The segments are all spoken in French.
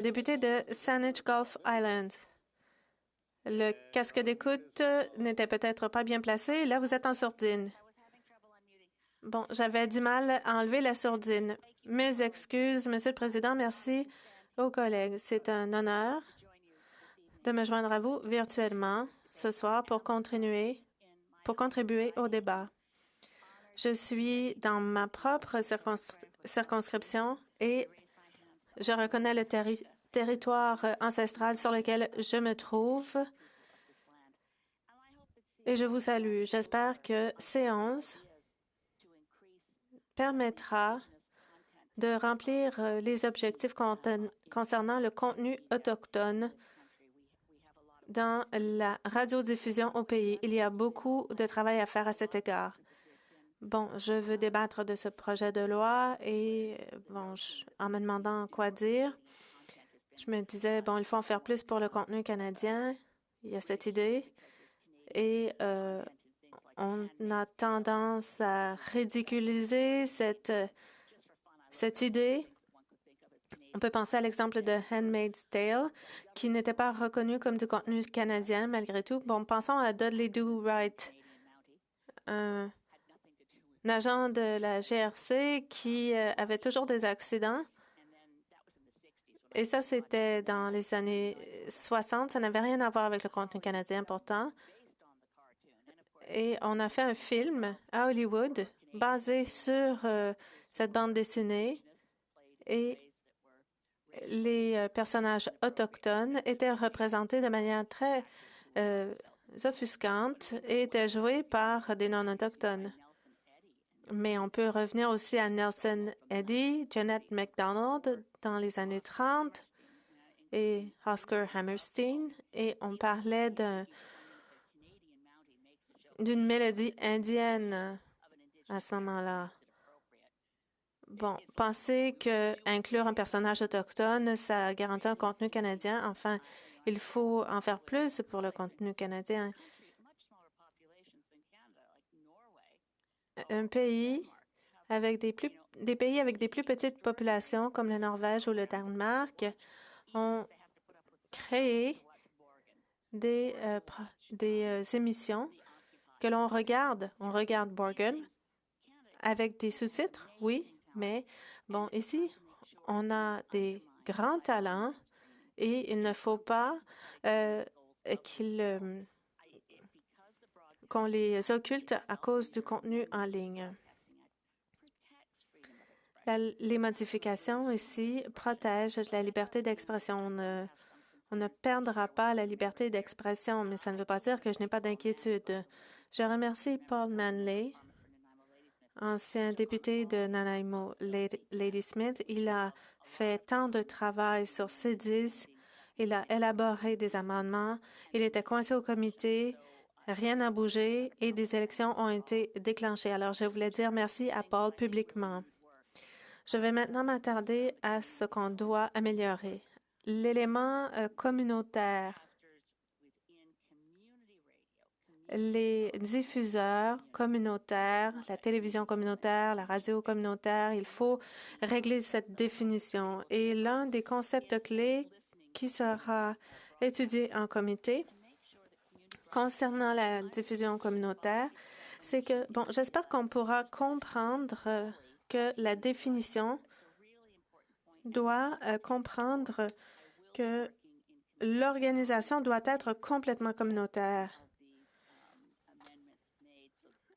Député de Saanich Gulf Island. Le casque d'écoute n'était peut-être pas bien placé. Là, vous êtes en sourdine. Bon, j'avais du mal à enlever la sourdine. Mes excuses, Monsieur le Président. Merci aux collègues. C'est un honneur de me joindre à vous virtuellement ce soir pour contribuer au débat. Je suis dans ma propre circonscription et je reconnais le territoire ancestral sur lequel je me trouve et je vous salue. J'espère que C11 permettra de remplir les objectifs concernant le contenu autochtone dans la radiodiffusion au pays. Il y a beaucoup de travail à faire à cet égard. Bon, je veux débattre de ce projet de loi et, bon, en me demandant quoi dire, je me disais, bon, il faut en faire plus pour le contenu canadien. Il y a cette idée. Et on a tendance à ridiculiser cette idée. On peut penser à l'exemple de Handmaid's Tale, qui n'était pas reconnu comme du contenu canadien malgré tout. Bon, pensons à Dudley Do Right, un agent de la GRC qui avait toujours des accidents. Et ça, c'était dans les années 60. Ça n'avait rien à voir avec le contenu canadien pourtant. Et on a fait un film à Hollywood basé sur cette bande dessinée et les personnages autochtones étaient représentés de manière très offusquante et étaient joués par des non-autochtones. Mais on peut revenir aussi à Nelson Eddy, Jeanette MacDonald dans les années 30 et Oscar Hammerstein, et on parlait d'une mélodie indienne à ce moment-là. Bon, pensez que inclure un personnage autochtone, ça garantit un contenu canadien. Enfin, il faut en faire plus pour le contenu canadien. Un pays avec des pays avec des plus petites populations comme la Norvège ou le Danemark ont créé des émissions que l'on regarde. On regarde Borgen avec des sous-titres, oui, mais bon, ici, on a des grands talents et il ne faut pas qu'on les occulte à cause du contenu en ligne. Les modifications ici protègent la liberté d'expression. On ne perdra pas la liberté d'expression, mais ça ne veut pas dire que je n'ai pas d'inquiétude. Je remercie Paul Manley, ancien député de Nanaimo, Ladysmith. Il a fait tant de travail sur C10. Il a élaboré des amendements. Il était coincé au comité. Rien n'a bougé et des élections ont été déclenchées. Alors, je voulais dire merci à Paul publiquement. Je vais maintenant m'attarder à ce qu'on doit améliorer. L'élément communautaire. Les diffuseurs communautaires, la télévision communautaire, la radio communautaire, il faut régler cette définition. Et l'un des concepts clés qui sera étudié en comité concernant la diffusion communautaire, c'est que, bon, j'espère qu'on pourra comprendre que la définition doit comprendre que l'organisation doit être complètement communautaire.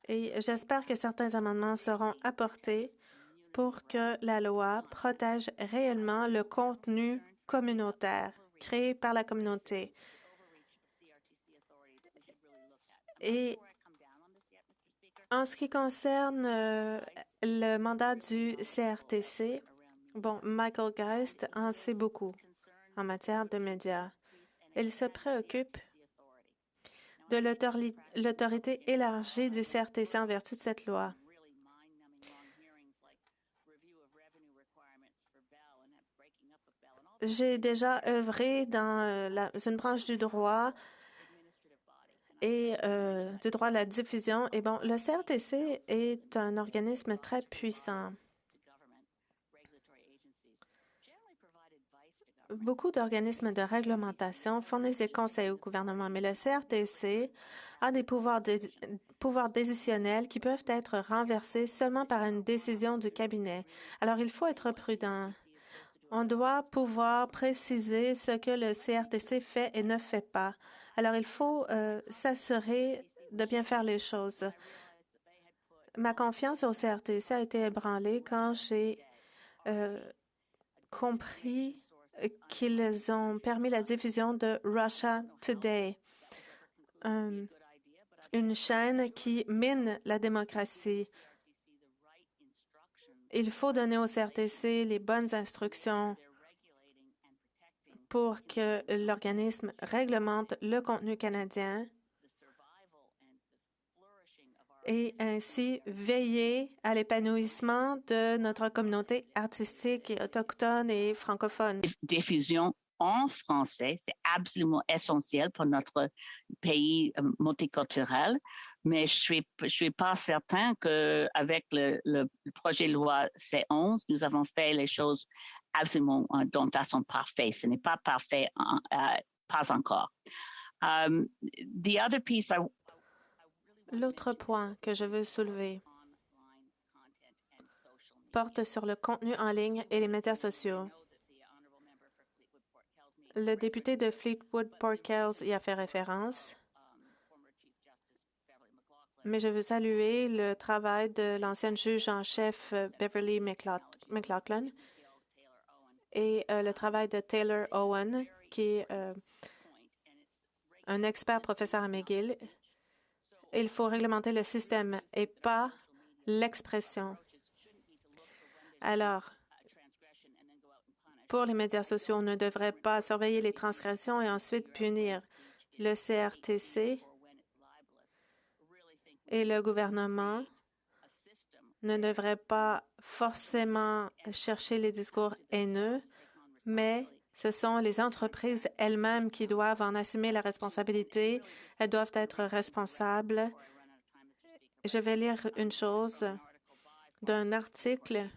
Et j'espère que certains amendements seront apportés pour que la loi protège réellement le contenu communautaire créé par la communauté. Et en ce qui concerne le mandat du CRTC, bon, Michael Geist en sait beaucoup en matière de médias. Il se préoccupe de l'autorité élargie du CRTC en vertu de cette loi. J'ai déjà œuvré dans une branche du droit et du droit à la diffusion. Et bon, le CRTC est un organisme très puissant. Beaucoup d'organismes de réglementation fournissent des conseils au gouvernement, mais le CRTC a des pouvoirs décisionnels qui peuvent être renversés seulement par une décision du cabinet. Alors, il faut être prudent. On doit pouvoir préciser ce que le CRTC fait et ne fait pas. Alors, il faut s'assurer de bien faire les choses. Ma confiance au CRTC a été ébranlée quand j'ai compris qu'ils ont permis la diffusion de Russia Today, une chaîne qui mine la démocratie. Il faut donner au CRTC les bonnes instructions pour que l'organisme réglemente le contenu canadien et ainsi veiller à l'épanouissement de notre communauté artistique et autochtone et francophone. Diffusion en français, c'est absolument essentiel pour notre pays multiculturel, mais je suis pas certain que avec le projet de loi C11, nous avons fait les choses absolument d'une façon parfaite. Ce n'est pas parfait, pas encore. The other piece L'autre point que je veux soulever porte sur le contenu en ligne et les médias sociaux. Le député de Fleetwood Port Kells y a fait référence, mais je veux saluer le travail de l'ancienne juge en chef Beverly McLaughlin et le travail de Taylor Owen, qui est un expert professeur à McGill. Il faut réglementer le système et pas l'expression. Alors, pour les médias sociaux, on ne devrait pas surveiller les transgressions et ensuite punir. Le CRTC et le gouvernement ne devraient pas forcément chercher les discours haineux, mais ce sont les entreprises elles-mêmes qui doivent en assumer la responsabilité. Elles doivent être responsables. Je vais lire une chose d'un article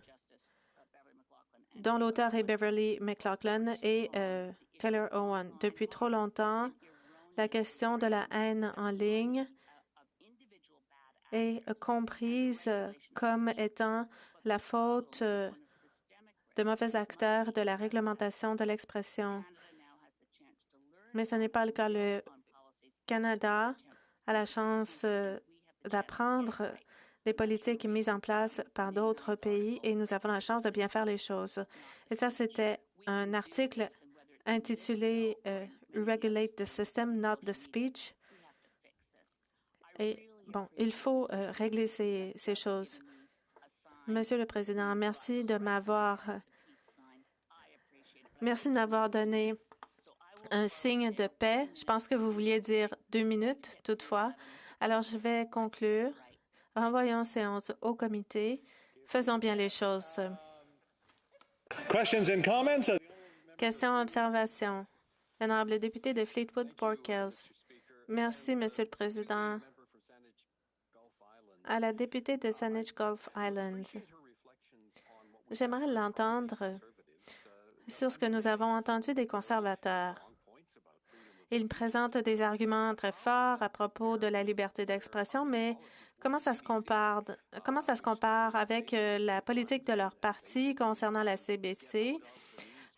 dont l'auteur est Beverly McLaughlin et Taylor Owen. Depuis trop longtemps, la question de la haine en ligne est comprise comme étant la faute de mauvais acteurs de la réglementation de l'expression. Mais ce n'est pas le cas. Le Canada a la chance d'apprendre des politiques mises en place par d'autres pays et nous avons la chance de bien faire les choses. Et ça, c'était un article intitulé Regulate the System, not the Speech. Et bon, il faut régler ces choses. Monsieur le Président, merci de m'avoir donné un signe de paix. Je pense que vous vouliez dire 2 minutes, toutefois. Alors, je vais conclure. Renvoyons séance au comité. Faisons bien les choses. Questions and comments? Questions, observations. L'honorable député de Fleetwood Port Kells. Merci, Monsieur le Président. À la députée de Saanich Gulf Islands, j'aimerais l'entendre sur ce que nous avons entendu des conservateurs. Ils présentent des arguments très forts à propos de la liberté d'expression, mais comment ça se compare avec la politique de leur parti concernant la CBC,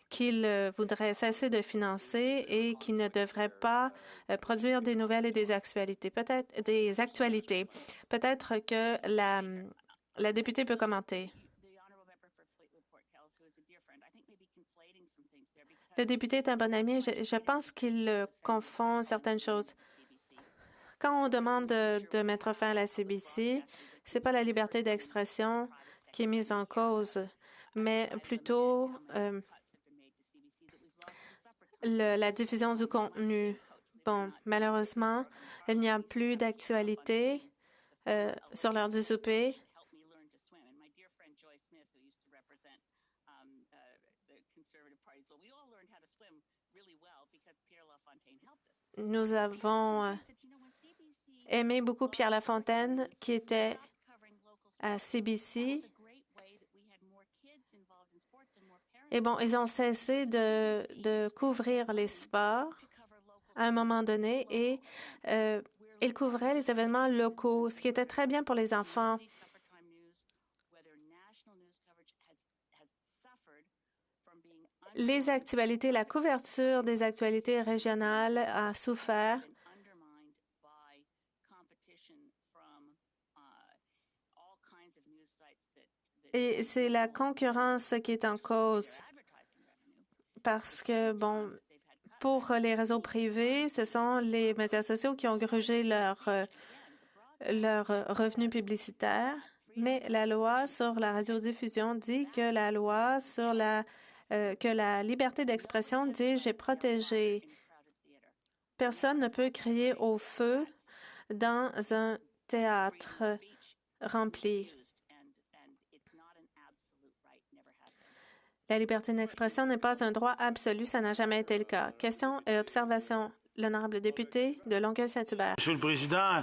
qu'ils voudraient cesser de financer et qui ne devraient pas produire des nouvelles et des actualités. Peut-être que la députée peut commenter. Le député est un bon ami. Je pense qu'il confond certaines choses. Quand on demande de mettre fin à la CBC, ce n'est pas la liberté d'expression qui est mise en cause, mais plutôt la diffusion du contenu. Bon, malheureusement, il n'y a plus d'actualité sur l'heure du souper. Nous avons aimé beaucoup Pierre Lafontaine, qui était à CBC. Et bon, ils ont cessé de couvrir les sports à un moment donné et ils couvraient les événements locaux, ce qui était très bien pour les enfants. Les actualités, la couverture des actualités régionales a souffert. Et c'est la concurrence qui est en cause parce que, bon, pour les réseaux privés, ce sont les médias sociaux qui ont grugé leurs revenus publicitaires, mais la loi sur la radiodiffusion dit que la loi sur que la liberté d'expression dit « j'ai protégé ». Personne ne peut crier au feu dans un théâtre rempli. La liberté d'expression n'est pas un droit absolu, ça n'a jamais été le cas. Question et observation. L'honorable député de Longueuil-Saint-Hubert. Monsieur le Président,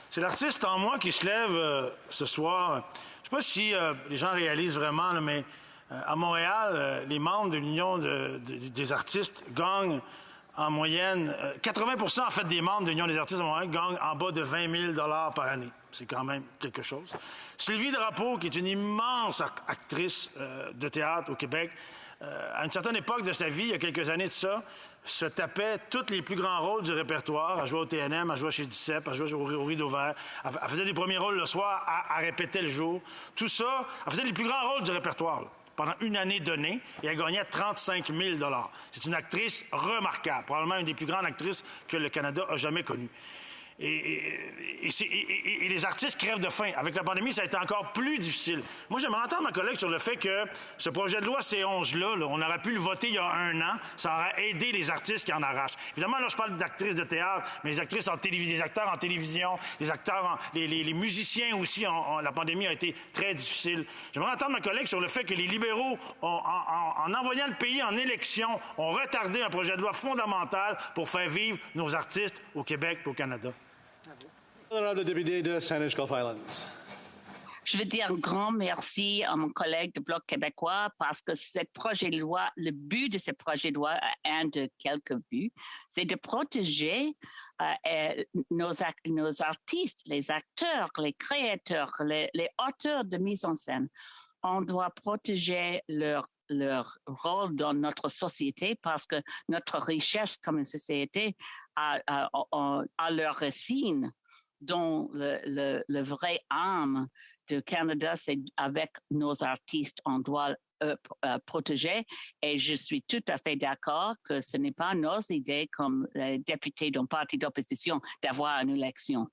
c'est l'artiste en moi qui se lève ce soir. Je ne sais pas si les gens réalisent vraiment, là, mais à Montréal, les membres de l'Union des artistes gagnent en moyenne, 80% en fait des membres de l'Union des artistes à Montréal gagnent en bas de 20 000 $ par année. C'est quand même quelque chose. Sylvie Drapeau, qui est une immense actrice de théâtre au Québec, à une certaine époque de sa vie, il y a quelques années de ça, se tapait tous les plus grands rôles du répertoire. Elle jouait au TNM, elle jouait chez Duceppe, elle jouait au Rideau Vert. Elle faisait des premiers rôles le soir, elle répétait le jour. Tout ça, elle faisait les plus grands rôles du répertoire là, pendant une année donnée, et elle gagnait 35 000 $. C'est une actrice remarquable, probablement une des plus grandes actrices que le Canada a jamais connues. Et les artistes crèvent de faim. Avec la pandémie, ça a été encore plus difficile. Moi, j'aimerais entendre ma collègue sur le fait que ce projet de loi C11-là, on aurait pu le voter il y a 1 an. Ça aurait aidé les artistes qui en arrachent. Évidemment, là, je parle d'actrices de théâtre, mais les actrices en télévision, les acteurs en télévision, les acteurs, les musiciens aussi. La pandémie a été très difficile. J'aimerais entendre ma collègue sur le fait que les libéraux, en envoyant le pays en élection, ont retardé un projet de loi fondamental pour faire vivre nos artistes au Québec et au Canada. Honorable député de Saanich-Gulf Islands. Je veux dire un grand merci à mon collègue du Bloc québécois parce que ce projet de loi, le but de ce projet de loi, un de quelques buts, c'est de protéger nos artistes, les acteurs, les créateurs, les auteurs de mise en scène. On doit protéger leur rôle dans notre société parce que notre richesse comme une société a leur racine dont le vrai âme du Canada, c'est avec nos artistes, on doit protéger. Et je suis tout à fait d'accord que ce n'est pas nos idées comme députés d'un parti d'opposition d'avoir une élection.